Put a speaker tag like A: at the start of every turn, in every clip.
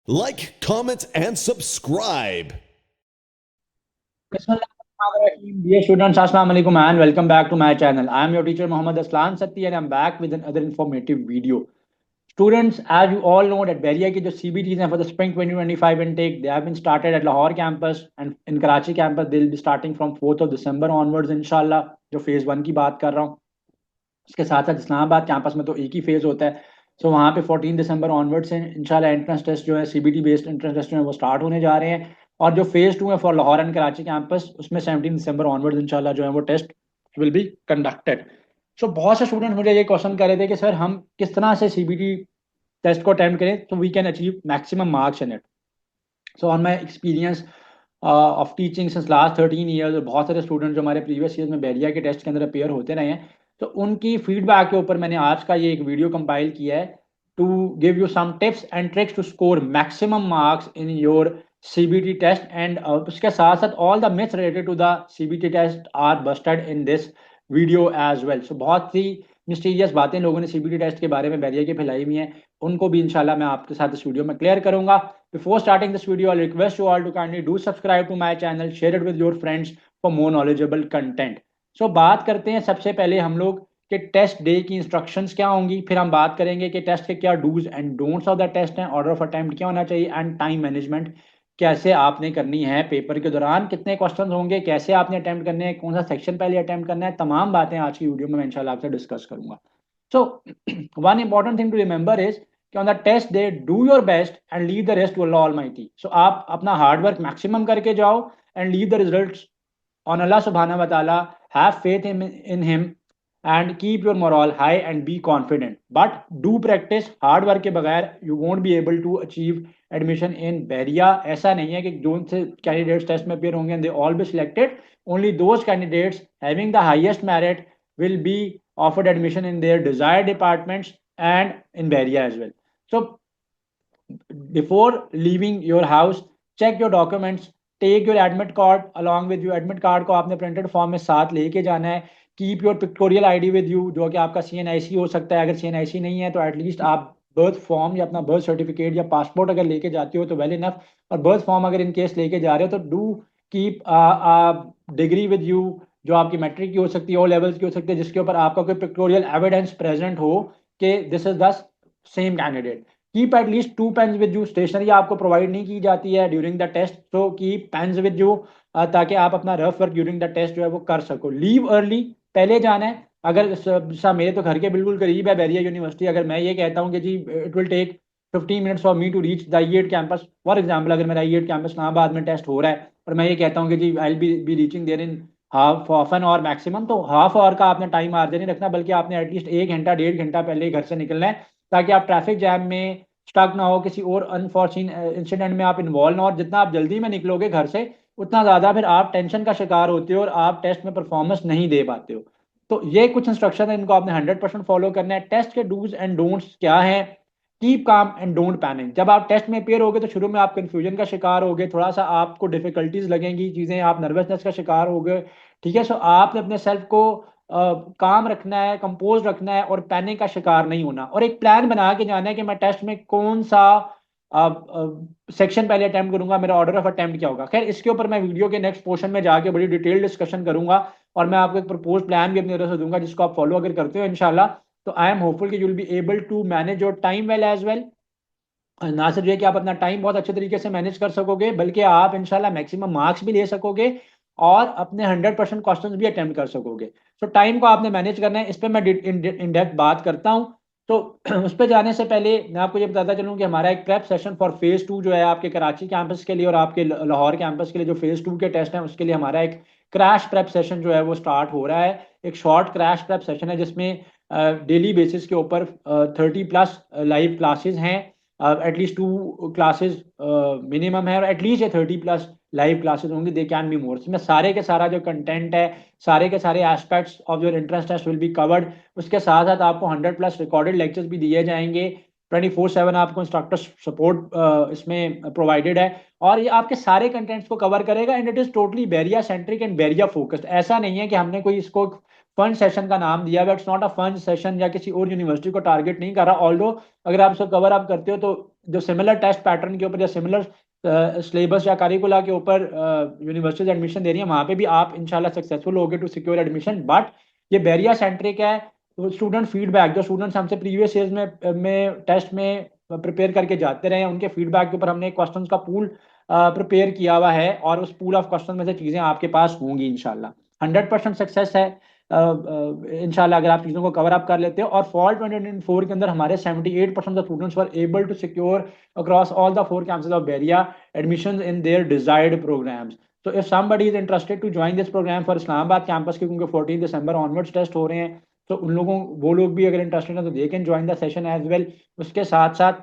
A: Like, comment, and subscribe.
B: Dear students, Assalamu alaikum and welcome back to my channel. I am your teacher Muhammad Aslan Satti and I am back with another informative video. Students, as you all know that Beria ki jo CBTs हैं for the spring 2025 intake, they have been started at Lahore campus and in Karachi campus they will be starting from 4th of December onwards inshallah. जो phase 1 की बात कर रहा हूँ, उसके साथ साथ इस्लामाबाद कैंपस में तो एक ही फेज होता है। सो वहाँ पे 14 दिसंबर ऑनवर्ड से इंशाल्लाह एंट्रेंस टेस्ट जो है सीबीटी बेस्ड एंट्रेंस टेस्ट जो है वो स्टार्ट होने जा रहे हैं। और जो फेज 2 है for Lahore and Karachi campus, उसमें 17 दिसंबर ऑनवर्ड इंशाल्लाह जो है वो टेस्ट विल बी कंडक्टेड। सो बहुत से स्टूडेंट मुझे ये क्वेश्चन कर रहे थे कि सर हम किस तरह से सीबीटी टेस्ट को अटेम्प्ट करें तो we can achieve maximum marks in it. So on my experience of teaching since last 13 years, बहुत सारे स्टूडेंट जो हमारे प्रीवियस ईयर्स में बैरिया के टेस्ट के अंदर अपेयर होते रहे हैं, तो उनकी फीडबैक के ऊपर मैंने आज का ये एक वीडियो कंपाइल किया है to give you some tips and tricks to score maximum marks in your CBT test. And उसके साथ साथ all the myths related to the CBT test are busted in this video as well. So बहुत सी mysterious बातें लोगों ने CBT test के बारे में बैरिया की फैलाई हुई हैं, उनको भी इंशाल्लाह मैं आपके साथ इस वीडियो में क्लियर करूंगा। Before starting this video, I'll request you all to kindly do subscribe to my channel, share it with your friends for more knowledgeable content. So बात करते हैं सबसे पहले हम लोग कि टेस्ट डे की इंस्ट्रक्शंस क्या होंगी, फिर हम बात करेंगे कि टेस्ट के क्या dos and don'ts of the test हैं, ऑर्डर ऑफ अटेम्प्ट क्या होना चाहिए एंड टाइम मैनेजमेंट कैसे आपने करनी है पेपर के दौरान, कितने क्वेश्चन होंगे, कैसे आपने अटेम्प्ट करने हैं, कौन सा सेक्शन पहले अटेम्प्ट करना है, तमाम बातें आज की वीडियो में मैं इंशाल्लाह आपसे डिस्कस करूंगा। So one important thing to remember is कि on the test day do your best and leave the rest to Allah almighty. So आप अपना हार्ड वर्क मैक्सिमम करके जाओ and leave the results on Allah subhanahu wa ta'ala. Have faith in him and keep your morale high and be confident, but do practice hard work के बगैर you won't be able to achieve admission in Beria। ऐसा नहीं है कि जो से candidates test में appear होंगे and they all be selected, only those candidates having the highest merit will be offered admission in their desired departments and in Beria as well। So before leaving your house, check your documents, take your admit card along with you। admit card को आपने printed form में साथ लेके जाना है। Keep your pictorial ID with you, जो कि आपका सीएनआईसी हो सकता है। अगर सीएनआईसी नहीं है तो एटलीस्ट आप बर्थ फॉर्म या अपना बर्थ सर्टिफिकेट या पासपोर्ट अगर लेके जाते हो तो वेल इनफ। और बर्थ फॉर्म अगर इन केस लेके जा रहे हो तो do keep degree with you, जो आपकी मैट्रिक की हो सकती है, ओ लेवल्स की हो सकती है, जिसके ऊपर आपका कोई पिक्टोरियल एविडेंस प्रेजेंट हो कि this is the same candidate. Keep at least 2 pens with you. Stationery आपको प्रोवाइड नहीं की जाती है ड्यूरिंग द टेस्ट, तो कीप पेन्स विद यू ताकि आप अपना rough work during the test जो है वो कर सको। लीव अर्ली, पहले जाना है। अगर मेरे तो घर के बिल्कुल करीब है बैरिया यूनिवर्सिटी, अगर मैं ये कहता हूँ कि जी it will take 15 minutes for me to reach the E campus, for example अगर मेरा ई कैंपस इस्लामाबाद में टेस्ट हो रहा है और मैं ये कहता हूँ कि जी I be reaching there in half an hour maximum, तो हाफ आवर का आपने टाइम मार्जिन नहीं रखना, बल्कि आपने एटलीस्ट 1 घंटा 1.5 घंटा पहले घर से निकलना है, ताकि आप ट्रैफिक जैम में स्टक ना हो, किसी और अनफॉर्चुन इंसिडेंट में आप इन्वॉल्व ना हो। और जितना आप जल्दी में निकलोगे घर से, उतना ज़्यादा फिर आप टेंशन का शिकार होते हो और आप टेस्ट में परफॉर्मेंस नहीं दे पाते हो। तो ये कुछ इंस्ट्रक्शन है, इनको आपने 100% फॉलो करना है। टेस्ट के डूज एंड डोंट्स क्या है? Keep calm and don't panic. जब आप टेस्ट में अपेयर होगे तो शुरू में आप कंफ्यूजन का शिकार होगे, थोड़ा सा आपको डिफिकल्टीज लगेंगी चीज़ें, आप नर्वसनेस का शिकार होगे, ठीक है। सो आपने अपने सेल्फ को काम रखना है, कंपोज रखना है और पैनिक का शिकार नहीं होना, और एक प्लान बना के जाना है कि मैं टेस्ट में कौन सा सेक्शन पहले अटेम्प्ट करूंगा, मेरा ऑर्डर ऑफ अटेम्प्ट क्या होगा। खैर इसके ऊपर मैं वीडियो के नेक्स्ट पोर्शन में जाके बड़ी डिटेल डिस्कशन करूंगा और मैं आपको एक प्रपोज प्लान भी अपनी तरफ से दूंगा, जिसको आप फॉलो अगर करते हो इंशाल्लाह, तो आई एम होपफुल कि you will be able to manage your time well as well. ना सिर्फ ये कि आप अपना टाइम बहुत अच्छे तरीके से मैनेज कर सकोगे, बल्कि आप इंशाल्लाह मैक्सिमम मार्क्स भी ले सकोगे और अपने 100% क्वेश्चंस भी अटेम्प्ट कर सकोगे। तो टाइम को आपने मैनेज करना है, इस पर मैं इन डेप्थ बात करता हूँ। तो उस पर जाने से पहले मैं आपको ये बताता चलूँ कि हमारा एक प्रेप सेशन फॉर फेज 2 जो है आपके कराची कैंपस के लिए और आपके लाहौर कैंपस के लिए, जो फेज 2 के टेस्ट हैं उसके लिए हमारा एक क्रैश प्रेप सेशन जो है वो स्टार्ट हो रहा है। एक शॉर्ट क्रैश प्रेप सेशन है जिसमें डेली बेसिस के ऊपर 30+ लाइव क्लासेज हैं, एटलीस्ट 2 क्लासेज मिनिमम है, और एटलीस्ट ये 30+ लाइव क्लासेज होंगी, दे कैन बी मोर। इसमें सारे के सारा जो कंटेंट है, सारे के सारे aspects of your interest test will be covered. उसके साथ साथ आपको 100+ रिकॉर्डेड लेक्चर्स भी दिए जाएंगे। 24/7 आपको इंस्ट्रक्टर सपोर्ट इसमें प्रोवाइडेड है, और ये आपके सारे कंटेंट्स को कवर करेगा and it is totally Bahria centric and Bahria focused. ऐसा नहीं है कि हमने कोई इसको फन सेशन का नाम दिया, but it's not a fun session या किसी और यूनिवर्सिटी को टारगेट नहीं कर रहा। ऑल्दो अगर आप सब कवर अप करते हो तो जो सिमिलर टेस्ट पैटर्न के ऊपर या सिमिलर सिलेबस या करिकुला के ऊपर यूनिवर्सिटीज एडमिशन दे रही है, वहां पे भी आप इंशाल्लाह सक्सेसफुल होगे टू सिक्योर एडमिशन। बट ये बैरिया सेंट्रिक है। तो स्टूडेंट फीडबैक, जो स्टूडेंट्स हमसे प्रीवियस ईयर्स में टेस्ट में प्रिपेयर करके जाते रहे हैं, उनके फीडबैक के ऊपर हमने एक क्वेश्चंस का पूल प्रिपेयर किया हुआ है, और उस पूल ऑफ क्वेश्चन में से चीजें आपके पास होंगी इंशाल्लाह। 100% सक्सेस है इंशाल्लाह अगर आप चीज़ों को कवर अप कर लेते हो। और फॉल 2024 के अंदर हमारे 78% of students were able to secure across all the 4 campuses of Bahria admission in their desired programmes. So if somebody is interested to join this program for Islamabad campus के, क्योंकि 14 दिसंबर ऑनवर्ड्स टेस्ट हो रहे हैं, तो उन लोगों वो लोग भी अगर इंटरेस्टेड हैं तो they can join the session as well. उसके साथ साथ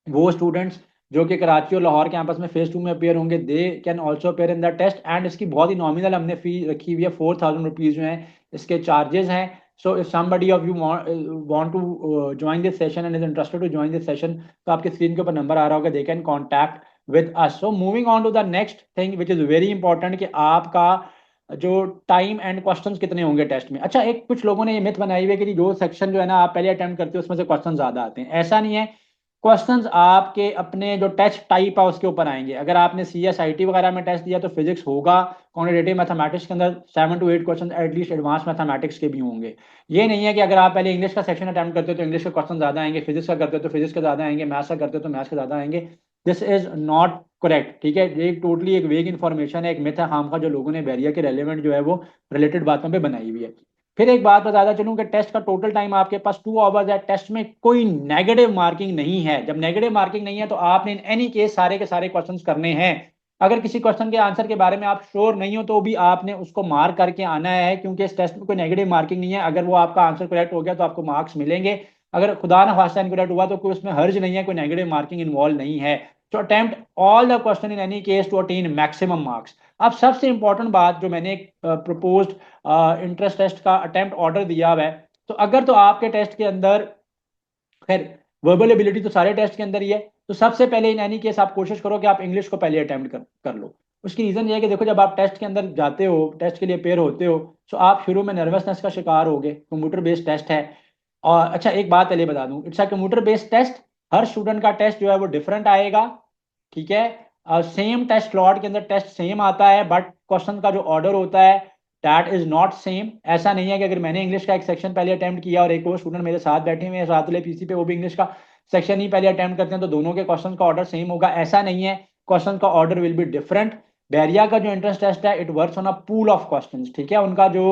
B: वो स्टूडेंट्स जो कि कराची और लाहौर कैंपस में फेज 2 में अपेयर होंगे, they can also appear in the test. And इसकी बहुत ही नॉमिनल हमने फी रखी हुई है, 4000 रुपीज़ जो है इसके चार्जेस हैं। So if somebody of you want to join this session and is interested to join this session, तो आपके स्क्रीन के ऊपर नंबर आ रहा होगा, they can contact with us. So moving on to the next thing which is very important, कि आपका जो टाइम एंड क्वेश्चंस कितने होंगे टेस्ट में। अच्छा, एक कुछ लोगों ने ये मिथ बनाई हुई है कि जो सेक्शन जो है ना आप पहले अटेम्प्ट करते हो उसमें से क्वेश्चन ज्यादा आते हैं। ऐसा नहीं है। क्वेश्चंस आपके अपने जो टेस्ट टाइप है उसके ऊपर आएंगे। अगर आपने CSIT वगैरह में टेस्ट दिया तो फिजिक्स होगा, क्वांटिटेटिव मैथमेटिक्स के अंदर 7 to 8 question at least advance mathematics के भी होंगे। ये नहीं है कि अगर आप पहले इंग्लिश का सेक्शन अटेम्प्ट करते हो तो इंग्लिश के क्वेश्चन ज्यादा आएंगे, फिजिक्स का करते हो तो फिजिक्स के ज्यादा आएंगे, मैथ्स का करते हो तो मैथ्स के ज्यादा आएंगे। दिस इज नॉट करेक्ट, ठीक है। ये टोटली एक वेग इन्फॉर्मेशन है, एक मिथ है खाम का, जो लोगों ने बैरिया के रेलेवेंट जो है वो रिलेटेड बातों पर बनाई हुई है। फिर एक बात बताता चलूं कि टेस्ट का टोटल टाइम आपके पास 2 आवर्स है। टेस्ट में कोई नेगेटिव मार्किंग नहीं है। जब नेगेटिव मार्किंग नहीं है तो आपने इन एनी केस सारे के सारे क्वेश्चंस करने हैं। अगर किसी क्वेश्चन के आंसर के बारे में आप श्योर नहीं हो तो भी आपने उसको मार्क करके आना है, क्योंकि इस टेस्ट में कोई नेगेटिव मार्किंग नहीं है। अगर वो आपका आंसर करेक्ट हो गया तो आपको मार्क्स मिलेंगे, अगर खुदा ना खास्ता इनकरेक्ट हुआ तो कोई उसमें हर्ज नहीं है, कोई नेगेटिव मार्किंग इन्वॉल्व नहीं है। तो attempt all the question in any case to attain maximum marks. अब सबसे इंपॉर्टेंट बात, जो मैंने एक प्रपोज्ड इंट्रेंस टेस्ट का अटेम्प्ट ऑर्डर दिया हुआ है, तो अगर तो आपके टेस्ट के अंदर, खैर वर्बल एबिलिटी तो सारे टेस्ट के अंदर ही है, तो सबसे पहले इन एनी केस आप कोशिश करो कि आप इंग्लिश को पहले अटेम्प्ट कर लो। उसकी रीजन ये है कि देखो, जब आप टेस्ट के अंदर जाते हो, टेस्ट के लिए पेयर होते हो, तो आप शुरू में नर्वसनेस का शिकार होगे, कंप्यूटर बेस्ड टेस्ट है। और अच्छा, एक बात पहले बता दूं, it's a computer based test. हर स्टूडेंट का टेस्ट जो है वो डिफरेंट आएगा, ठीक है। सेम टेस्ट स्लॉट के अंदर टेस्ट सेम आता है, बट क्वेश्चन का जो ऑर्डर होता है दैट इज नॉट सेम। ऐसा नहीं है कि अगर मैंने इंग्लिश का एक सेक्शन पहले अटेम्प्ट किया और एक और स्टूडेंट मेरे साथ बैठे हुए हैं साथ वाले पीसी पे, वो भी इंग्लिश का सेक्शन ही पहले अटेम्प्ट करते हैं, तो दोनों के क्वेश्चन का ऑर्डर सेम होगा। ऐसा नहीं है, क्वेश्चन का order will be different. Bahria का जो इंट्रेंस टेस्ट है, it works on a pool of questions, ठीक है। उनका जो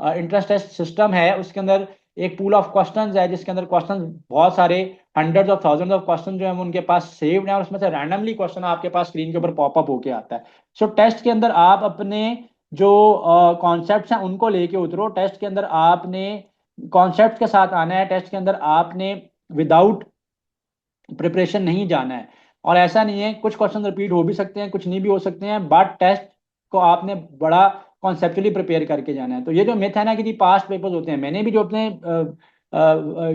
B: इंट्रेंस टेस्ट सिस्टम है उसके अंदर एक पूल ऑफ क्वेश्चंस है, जिसके अंदर क्वेश्चंस बहुत सारे, hundreds of thousands of question जो है वो उनके पास सेव्ड है, और उसमें से रैंडमली क्वेश्चन आपके पास स्क्रीन के ऊपर पॉपअप होके आता है। सो टेस्ट के अंदर आप अपने जो कॉन्सेप्ट्स हैं उनको लेके उतरो। टेस्ट के अंदर आपने कॉन्सेप्ट के साथ आना है, टेस्ट के अंदर आपने विदाउट प्रिपरेशन नहीं जाना है। और ऐसा नहीं है, कुछ क्वेश्चन रिपीट हो भी सकते हैं, कुछ नहीं भी हो सकते हैं, बट टेस्ट को आपने बड़ा कॉन्सेप्चुअली प्रिपेयर करके जाना है। तो ये जो मिथ है ना कि जी पास्ट पेपर्स होते हैं, मैंने भी जो अपने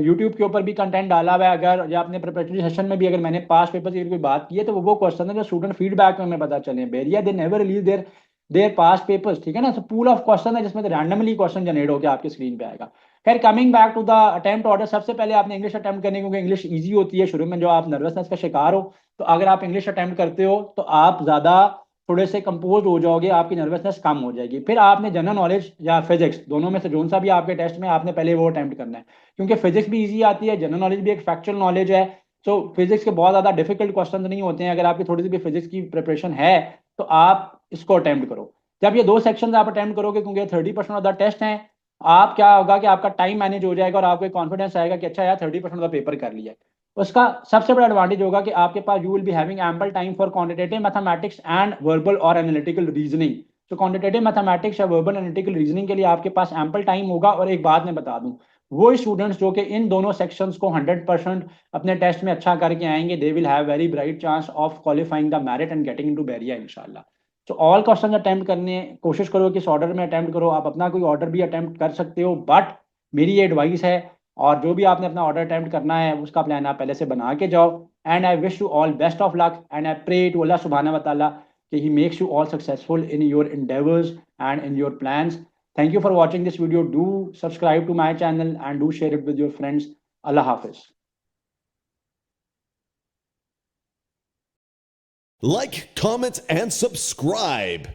B: यूट्यूब के ऊपर भी कंटेंट डाला हुआ है, अगर या अपने प्रिपरेटरी सेशन में भी अगर मैंने पास्ट पेपर्स की कोई बात की है, तो वो क्वेश्चन है जो स्टूडेंट फीडबैक में हमें पता चले। Bahria they never release their their past papers, ठीक है ना। तो पूल ऑफ क्वेश्चन है जिसमें रैंडमली क्वेश्चन जनरेट होकर आपके स्क्रीन पे आएगा। खैर, coming back to the attempt order, सबसे पहले आपने इंग्लिश अटेम्प्ट करने, क्योंकि इंग्लिश इजी होती है शुरू में, जो आप नर्वसनेस का शिकार हो, तो अगर आप इंग्लिश अटेम्प्ट करते हो तो आप ज्यादा थोड़े से कंपोज हो जाओगे, आपकी नर्वसनेस कम हो जाएगी। फिर आपने जनरल नॉलेज या फिजिक्स, दोनों में से जोन सा भी आपके टेस्ट में, आपने पहले वो अटेम्प्ट करना है, क्योंकि फिजिक्स भी इजी आती है, जनरल नॉलेज भी एक फैक्चुअल नॉलेज है। तो फिजिक्स के बहुत ज्यादा डिफिकल्ट क्वेश्चन नहीं होते हैं। अगर आपकी थोड़ी सी भी फिजिक्स की प्रिपरेशन है तो आप इसको अटेम्प्ट करो। जब ये 2 सेक्शन आप अटेम्प्ट करोगे, क्योंकि 30% ऑफ द टेस्ट है, आप क्या होगा कि आपका टाइम मैनेज हो जाएगा और आपको एक कॉन्फिडेंस आएगा कि अच्छा यार 30% ऑफ द पेपर कर लिया है। उसका सबसे बड़ा एडवांटेज होगा कि आपके पास you will be having ample time for quantitative mathematics and verbal और एनालिटिकल रीजनिंग। तो क्वांटिटेटिव मैथमेटिक्स या वर्बल एनालिटिकल रीजनिंग के लिए आपके पास एम्पल टाइम होगा। और एक बात मैं बता दूं, वो स्टूडेंट्स जो कि इन दोनों सेक्शंस को 100% अपने टेस्ट में अच्छा करके आएंगे, they will have very bright chance of qualifying the merit and getting into Bahria इंशाल्लाह। तो ऑल क्वेश्चन अटेम्प्ट करने कोशिश करो कि इस ऑर्डर में अटेम्प्ट करो। आप अपना कोई ऑर्डर भी अटेम्प्ट कर सकते हो, बट मेरी ये एडवाइस है, और जो भी आपने अपना ऑर्डर अटेम्प्ट करना है उसका प्लान आप पहले से बना के जाओ। And I wish you all best of luck, and I pray to Allah सुब्हाना व तआला कि he makes you all successful in your endeavors and in your plans. Thank you for watching this video. Do subscribe to my channel and do share it with your friends. Allah Hafiz.
A: Like, comment, and subscribe.